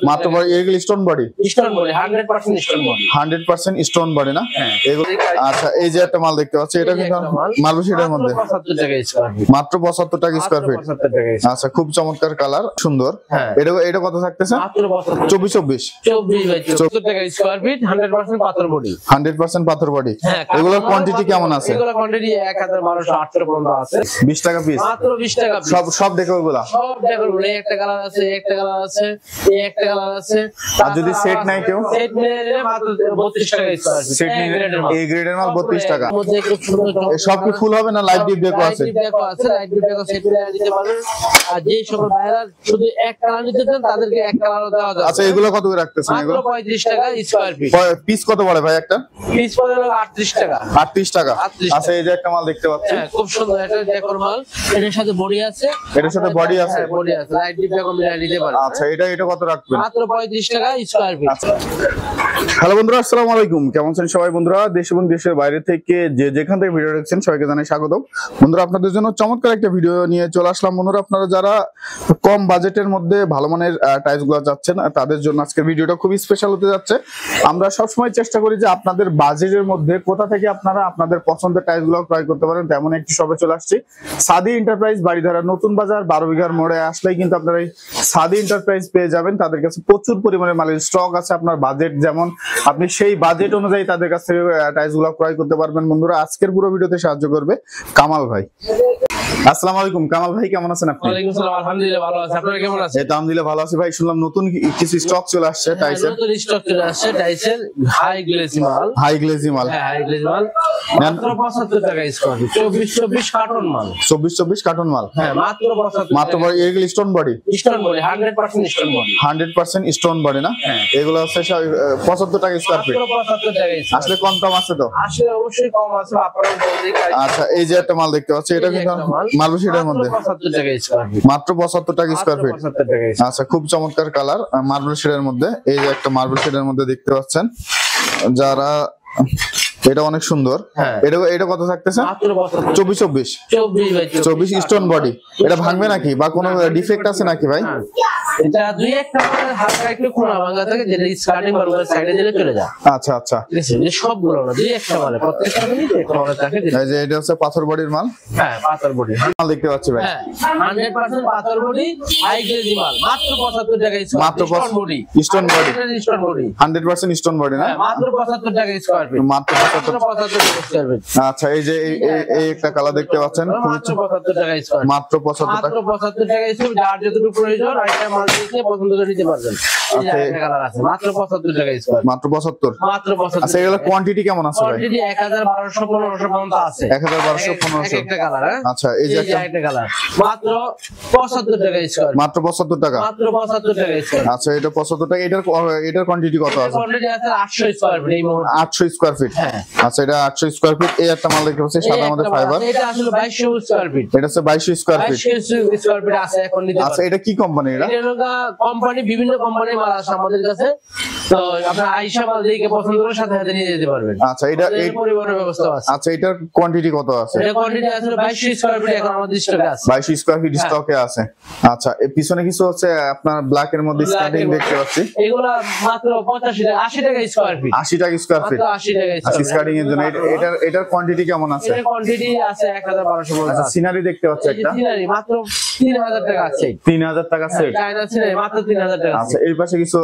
মাত্র এগুলো stone body 100% stone body 100% stone body না এগুলো। আচ্ছা এই যে একটা মাল দেখতে পাচ্ছি এটা কিন্তু মার্বেল শেডের মধ্যে মাত্র 75 টাকা স্কয়ার ফিট। আচ্ছা খুব চমৎকার কালার সুন্দর। এটা কত থাকতেছে? মাত্র 24 টাকা স্কয়ার ফিট 100% পাথর বডি 100% পাথর বডি। এগুলোর কোয়ান্টিটি কেমন আছে? এগুলোর কোয়ান্টিটি 1280 পর্যন্ত আছে 20 টাকা পিস মাত্র 20 টাকা পিস। সব দেখো এগুলা সব দেখো একটা কালার আছে একটা কালার আছে একটা কালার আছে। আর যদি সেট নাই কেউ সেট নিলে মাত্র 32 টাকা স্কয়ার ফিট। সেট নিলে এ গ্রেডের মাল 32 টাকা। মধ্যে খুব সুন্দর সব কি ফুল হবে না লাইট ডিপ ডেকো আছে? লাইট ডিপ ডেকো আছে লাইট ডিপ ডেকো সেট নিয়ে দিতে পারবেন। আর যে সকল ভাইরা শুধু এক কালার নিতে চান তাদেরকে এক কালারও দেওয়া যাবে। আচ্ছা এগুলো কত করে রাখতেছেন? এগুলো মাত্র 35 টাকা স্কয়ার ফিট। পিস কত পড়ে ভাই একটা? পিস পড়ে 38 টাকা 38 টাকা। আচ্ছা এই যে একটা মাল দেখতে পাচ্ছি খুব সুন্দর একটা ডেকোর মাল। এটার সাথে বডি আছে এটার সাথে বডি আছে বডি আছে লাইট ডিপ ডেকো মিলাই দিতে পারবেন। আচ্ছা এটা কত রাখবেন? মাত্র 35 টাকা স্কয়ার ফিট। হ্যালো বন্ধুরা আসসালামু আলাইকুম, কেমন আছেন সবাই? বন্ধুরা দেশ এবং দেশের বাইরে থেকে যে যেখান থেকে ভিডিও দেখছেন সবাইকে জানাই স্বাগত। বন্ধুরা আপনাদের জন্য চমৎকার একটা ভিডিও নিয়ে চলে আসলাম। বন্ধুরা আপনারা যারা কম বাজেটের মধ্যে ভালো মানের টাইলস গুলো চাচ্ছেন তাদের জন্য আজকের ভিডিওটা খুবই স্পেশাল হতে যাচ্ছে। আমরা সবসময় চেষ্টা করি যে আপনাদের বাজেটের মধ্যে কোথা থেকে আপনারা আপনাদের পছন্দের টাইলস গুলো ক্রয় করতে পারেন তেমন একটি শপে চলে আসছি। সাদি এন্টারপ্রাইজ বাড়িধারা নতুন বাজার 12 বিঘার মোড়ে আসলেই কিন্তু আপনারা এই সাদি এন্টারপ্রাইজ পেয়ে যাবেন। তাদের কাছে প্রচুর পরিমাণে মালের স্টক আছে। আপনার বাজেট যেমন আপনি সেই বাজেট অনুযায়ী তাদের কাছ থেকে টাইলস গুলো ক্রয় করতে পারবেন। বন্ধুরা আজকের পুরো ভিডিওতে সাহায্য করবে কামাল ভাই। আসসালামু আলাইকুম কামাল ভাই, কেমন আছেন আপনি? ওয়ালাইকুম আসসালাম, আলহামদুলিল্লাহ ভালো আছি। আপনারা কেমন আছেন? এই তো আলহামদুলিল্লাহ ভালো আছি ভাই। শুনলাম নতুন কিছু স্টক চলে আসছে টাইলসের। নতুন স্টক চলে আসছে টাইলসের হাই গ্লেজি মাল। হাই গ্লেজি মাল হাই গ্লেজি মাল মাত্র 75 টাকা স্কয়ার ফিট। 24 কার্টন মাল 24 কার্টন মাল মাত্র 75 মাত্র এগুলো stone body 100% stone body 100% stone body না এগুলো হচ্ছে 75 টাকা স্কয়ার ফিট। 75 টাকা আসলে কম কম আছে তো? আসলে অবশ্যই কম আছে আপনারা বললেই। আচ্ছা এই যে একটা মাল দেখতে পাচ্ছি এটা কিন্তু মার্বেল শেডের মধ্যে 75 টাকা স্কয়ার ফিট মাত্র 75 টাকা স্কয়ার ফিট। আচ্ছা খুব চমৎকার কালার মার্বেল শেডের মধ্যে। এই যে একটা মার্বেল শেডের মধ্যে দেখতে পাচ্ছেন যারা এটা অনেক সুন্দর। এটা কত থাকতেছে? মাত্র 24 স্টোন বডি। এটা ভাঙবে নাকি বা কোনো ডিফেক্ট আছে নাকি ভাই? এটা দুই একটা হালকা একটু কোণা ভাঙা থাকে যেটা স্টার্টিং বা রুমের সাইডে দিলে চলে যায়। আচ্ছা আচ্ছা ঠিক আছে, এই সবগুলো না দুই একটা মানে প্রত্যেকটা নিতে কোণা থাকে। এই যে এটা হচ্ছে পাথর বডির মাল। পাথর বডি মাল দেখতে পাচ্ছি ভাই 100% পাথর বডি হাই গ্লেজি মাল মাত্র 75 টাকা স্কয়ার মাত্র স্টোন বডি 100% স্টোন বডি না মাত্র 75 টাকা স্কয়ার ফিট মাত্র 75 টাকা স্কয়ার ফিট। আচ্ছা এই যে এই একটা কালার দেখতে পাচ্ছেন মাত্র 75 টাকা স্কয়ার মাত্র 75 টাকা 75 টাকা স্কয়ার। যার যতটুকু প্রয়োজন আইটেম মাল দেখে পছন্দ করে নিতে পারবেন। এই একটা কালার আছে মাত্র 75 টাকা স্কয়ার মাত্র 75 মাত্র 75। আচ্ছা এগুলা কোয়ান্টিটি কেমন আছে ভাই? কোয়ান্টিটি 1200 1500 পর্যন্ত আছে 1200 1500 একটা কালার। আচ্ছা এই যে একটা কালার মাত্র 75 টাকা স্কয়ার মাত্র 75 টাকা মাত্র 75 টাকা স্কয়ার। আচ্ছা এটা 75 টাকা। এটার কোয়ান্টিটি কত আছে? কোয়ান্টিটি আছে 800 স্কয়ার ফিট এই মুহূর্তে 800 স্কয়ার ফিট। আচ্ছা এটা 800 স্কয়ার ফিট। এই একটা মাল দেখতে পাচ্ছি সাদা মধ্যে ফাইবার। এটা আসলে 2200 স্কয়ার ফিট। এটা হচ্ছে 2200 স্কয়ার ফিট 2200 স্কয়ার ফিট আছে এখন নিতে পারবেন। আচ্ছা এটা কি কোম্পানি? এটা কোম্পানি বিভিন্ন কোম্পানির মাল আছে আমাদের কাছে। তো আপনারা আয়েশা মাল দেখে পছন্দ করে সাথে সাথে নিয়ে যেতে পারবেন। আচ্ছা এটা এই পরিবহনের ব্যবস্থা আছে। আচ্ছা এটার কোয়ান্টিটি কত আছে? এটা কোয়ান্টিটি আসলে 2200 স্কয়ার ফিট এখন আমাদের স্টকে আছে 2200 স্কয়ার ফিট স্টকে আছে। আচ্ছা এর পিছনে কিছু হচ্ছে আপনার ব্ল্যাক এর মধ্যে স্টার্টিং দেখতে পাচ্ছি এগুলা মাত্র 85 টাকা 80 টাকা স্কয়ার ফিট 80 টাকা স্কয়ার ফিট 80 টাকা স্কয়ার স্টার্টিং এর জন্য। এটার কোয়ান্টিটি কেমন আছে? এর কোয়ান্টিটি আছে 1200 বলতে। আচ্ছা সিনারি দেখতে পাচ্ছি একটা সিনারি মাত্র 3000 টাকা আছে 3000 টাকা সেট চায়না সিনারি মাত্র 3000 টাকা। আচ্ছা এই পাশে কিছু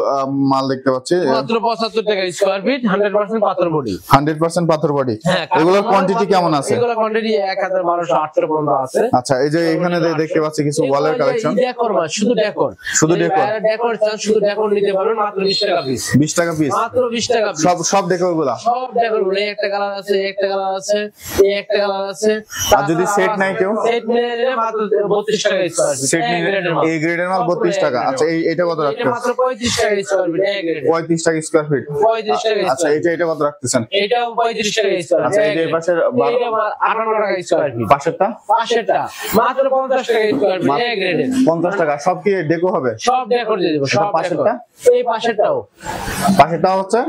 মাল দেখতে পাচ্ছি মাত্র 75 টাকা স্কয়ার ফিট 100% পাথর বডি 100% পাথর বডি। এগুলোর কোয়ান্টিটি কেমন আছে? এগুলোর কোয়ান্টিটি 1280 পর্যন্ত আছে। আচ্ছা এই যে এখানে দেখতে পাচ্ছি কিছু ওয়ালের কালেকশন। ডেকোর মাল শুধু ডেকোর ডেকোর চান শুধু ডেকোর নিতে পারবেন মাত্র 20 টাকা পিস 20 টাকা পিস মাত্র 20 টাকা পিস। সব ডেকোর গুলা সব ডেকোর গুলো একটা কালার আছে একটা কালার আছে একটা কালার আছে। আর যদি সেট নাই কেউ সেট নিলে মাত্র 32 টাকা স্কয়ার ফিট। সেট নিলে এই গ্রেডের মাল 32 টাকা। আচ্ছা এটা কত রাখছেন? এটা মাত্র 35 টাকা স্কয়ার ফিট এই গ্রেড 35 টাকা স্কয়ার ফিট 35 টাকা। আচ্ছা এটা কত রাখতেছেন? এটাও 35 টাকা স্কয়ার। আচ্ছা এই পাশের 58 টাকা স্কয়ার ফিট পাশেরটা মাত্র 50 টাকা স্কয়ার ফিট এই গ্রেড 50 টাকা। সব কি ডেকো হবে? সব ডেকোর দিয়ে দেব সব। পাশেরটা এই পাশেরটাও হচ্ছে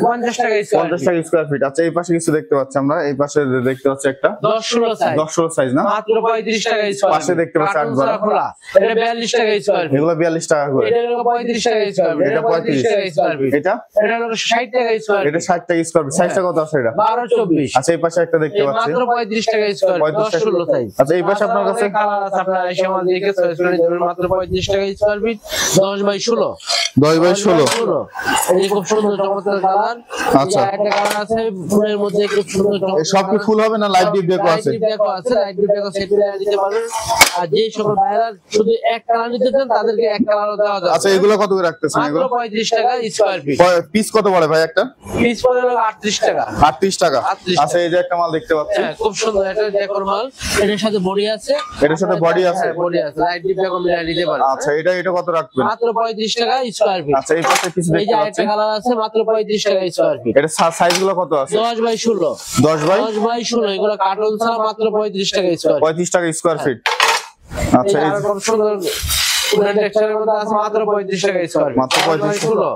50 টাকা স্কয়ার 50 টাকা স্কয়ার ফিট। আচ্ছা এই পাশে কিছু দেখতে পাচ্ছি আমরা। এই পাশে দেখতে পাচ্ছি একটা 10-16 সাইজ 10-16 সাইজ না মাত্র 35 টাকা স্কয়ার। পাশে দেখতে পাচ্ছি একবার খোলা এটা 42 টাকা স্কয়ার ফিট, এগুলো 42 টাকা করে, এটা হলো 35 টাকা স্কয়ার ফিট, এটা 35 টাকা স্কয়ার ফিট, এটা এটা হলো 60 টাকা স্কয়ার এটা ফিট, 60 টাকা স্কয়ার ফিট। সাইজটা কত আছে এটা? 12 24। আচ্ছা এই পাশে একটা দেখতে এই পাচ্ছি মাত্র 35 টাকা স্কয়ার ফিট, 35 টাকা। 16 সাইজ। আচ্ছা এই পাশে আপনার কাছে কালার আছে, আপনার এসে আমাদের দিকে চয়েস করে নিতে পারবেন, মাত্র 35 টাকা স্কয়ার ফিট, 10 বাই 16। 10 বাই 16। এই খুব সুন্দর চমৎকার কালার। আচ্ছা। একটা কালার আছে ফুলের মধ্যে, খুব সুন্দর এই সব কি ফুল হবে না লাইট ডিপ ডেকো আছে? লাইট ডিপ ডেকো আছে, লাইট ডিপ ডেকো সেট করে দিতে পারবেন। আর যে সকল ভাইরা শুধু এক কালার নিতে চান তাদেরকে এক কালারও দেওয়া যাবে। আচ্ছা এগুলো কত করে রাখতেছেন? মাত্র এগুলো 35 টাকা স্কয়ার ফিট। পিস কত পড়ে ভাই একটা? পিস পড়ে হলো 38 টাকা। 38 টাকা। 38 আচ্ছা এই যে একটা মাল দেখতে পাচ্ছি, হ্যাঁ খুব সুন্দর একটা ডেকোর মাল, এটার সাথে বডি আছে, এটার সাথে body আছে? হ্যাঁ বডি আছে, লাইট ডিপ ডেকো মিলাই নিতে পারবেন। আচ্ছা এটা কত রাখবেন? মাত্র 35 টাকা স্কয়ার ফিট। আচ্ছা এই পাশে কিছু এই দেখতে যে পাচ্ছি, একটা কালার আছে, মাত্র 35 টাকা স্কয়ার ফিট। এটা সাইজ গুলো কত আছে? 10 বাই 16। 10 বাই 10 বাই 16, এগুলো কার্টুন ছাড়া মাত্র 35 টাকা স্কয়ার ফিট। 35 টাকা স্কয়ার ফিট। আচ্ছা এই আর খুব সুন্দর পুরো টেক্সচারের মধ্যে আছে, মাত্র 35 টাকা স্কয়ার ফিট। মাত্র 35 16।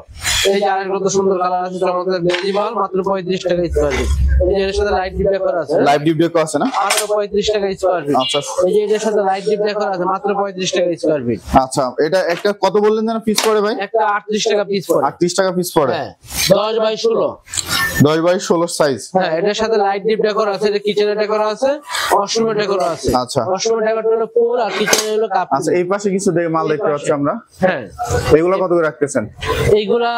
এই যে আরেকটা কত সুন্দর কালার আছে, চমৎকার বেজি মাল, মাত্র 35 টাকা স্কয়ার ফিট। এই যে এর সাথে লাইট ডিপ ডেকোর আছে, লাইভ ডিপ ডেকো আছে না? মাত্র 35 টাকা স্কয়ার ফিট। আচ্ছা এই যে এর সাথে লাইট ডিপ ডেকোর আছে, মাত্র 35 টাকা স্কয়ার ফিট। আচ্ছা এটা একটা কত বললেন যেন পিস পড়ে ভাই? একটা 38 টাকা পিস পড়ে। 38 টাকা পিস পড়ে। হ্যাঁ 10 বাই 16। 10 by 16 size. হ্যাঁ এটার সাথে লাইট ডিপ ডেকোর আছে, এটা কিচেনের ডেকোর আছে, ওয়াশরুমের ডেকোর আছে। আচ্ছা। ওয়াশরুমের ডেকোর হলো ফুল আর কিচেনের হলো কাপ। আচ্ছা এই পাশে কিছু মাল দেখতে পাচ্ছি আমরা, হ্যাঁ এগুলো কত করে রাখতেছেন? এইগুলা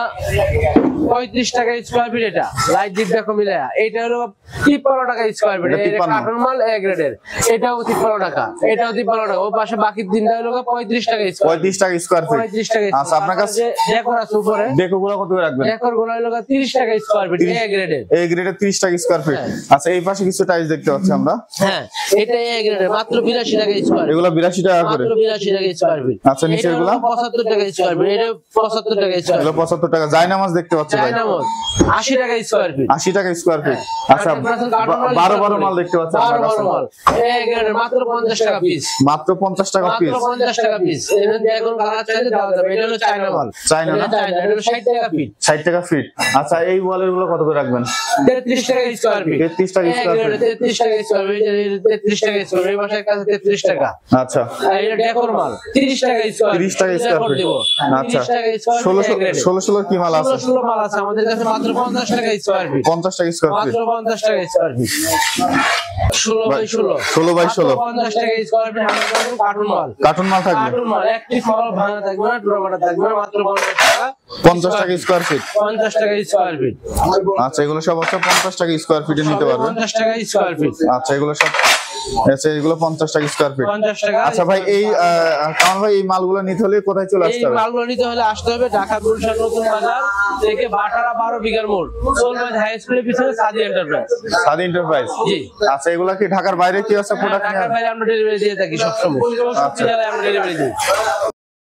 35 টাকা স্কয়ার ফিট, এটা লাইট ডিপ ডেকো মিলায়া। এটা হলো 53 টাকা স্কয়ার ফিট, এটা এটা 53 কার্টুন মাল এ গ্রেডের। এটাও 53 টাকা, এটাও 53 টাকা। ও পাশে বাকি তিনটা হলো 35 টাকা স্কয়ার। 35 টাকা স্কয়ার ফিট। 35 টাকা। আচ্ছা আপনার কাছে ডেকোর আছে উপরে, ডেকো গুলো কত করে রাখবেন? ডেকোর গুলো হলো 30 টাকা স্কয়ার ফিট, এ গ্রেডের। এই গ্রেডে 30 টাকা স্কয়ার ফিট। হ্যাঁ। আচ্ছা এই পাশে কিছু টাইলস দেখতে পাচ্ছি আমরা, হ্যাঁ এটা এ গ্রেডের, মাত্র 82 টাকা স্কয়ার। এগুলো 82 টাকা করে। মাত্র 82 টাকা স্কয়ার ফিট। আচ্ছা নিচের এটা গুলো? হলো 75 টাকা স্কয়ার ফিট, এটা 75 টাকা স্কয়ার এগুলো ফিট। 75 টাকা। জায়নামাজ দেখতে পাচ্ছি ভাই, ডায়নামো 80 টাকা স্কয়ার ফিট। 80 টাকা স্কয়ার ফিট। আচ্ছা 12 মাল দেখতে পাচ্ছি আপনার কাছে, এ গ্রেডের, মাত্র 50 টাকা পিস। মাত্র 50 টাকা মাত্র পিস। 50 টাকা পিস। এর এখন কালার চাইলে দেওয়া যাবে। এটা হলো চায়না মাল। চায়না না? এটা চায়না, এটা হলো 60 টাকা ফিট। 60 টাকা ফিট। আচ্ছা এই ওয়ালের গুলো কত করে রাখবেন? 33 টাকা স্কয়ার ফিট। 33 টাকা স্কয়ার ফিট। 33 টাকা স্কয়ার ফিট, 33 টাকা স্কয়ার ফিট। এই মাসের কাছে 33 টাকা। আচ্ছা আর এটা ডেকোর মাল 30 টাকা স্কয়ার ফিট। 30 টাকা স্কয়ার ফিট। আচ্ছা আচ্ছা 30 টাকা স্কয়ার ফিট। 16 কি মাল আছে? 16 মাল আছে আমাদের কাছে, মাত্র 50 টাকা স্কয়ার ফিট। 50 টাকা স্কয়ার ফিট। মাত্র 50 টাকা স্কয়ার ফিট। 16 বাই 16। 16 বাই 16। 50 টাকা স্কয়ার ফিট। আমাদের কাছে কার্টুন মাল। কার্টুন মাল থাকবে কার্টুন মাল একটি মাল ভাঙা থাকবে না, টুকরা থাকবে না, মাত্র 50 টাকা। 50 টাকা স্কয়ার ফিট। 50 টাকা স্কয়ার ফিট। আচ্ছা এগুলো সব হচ্ছে 50 টাকা স্কয়ার ফিটে নিতে পারবেন। 50 টাকা স্কয়ার ফিট। আচ্ছা এগুলো সব আচ্ছা এগুলো 50 টাকা স্কয়ার ফিট। 50 টাকা। আচ্ছা ভাই এই কামাল ভাই এই মালগুলো নিতে হলে কোথায় চলে এই আসতে হবে? মালগুলো নিতে হলে আসতে হবে ঢাকা গুলশান নতুন বাজার থেকে বাটারা 12 বিঘার মোড়, সোলবাজ হাই স্কুলের পিছনে সাদি এন্টারপ্রাইজ। সাদি এন্টারপ্রাইজ। জি। আচ্ছা এগুলা কি ঢাকার বাইরে কি আছে প্রোডাক্ট ঢাকার বাইরে আমরা ডেলিভারি দিয়ে থাকি সবসময়, সব জেলায় আমরা ডেলিভারি দিই।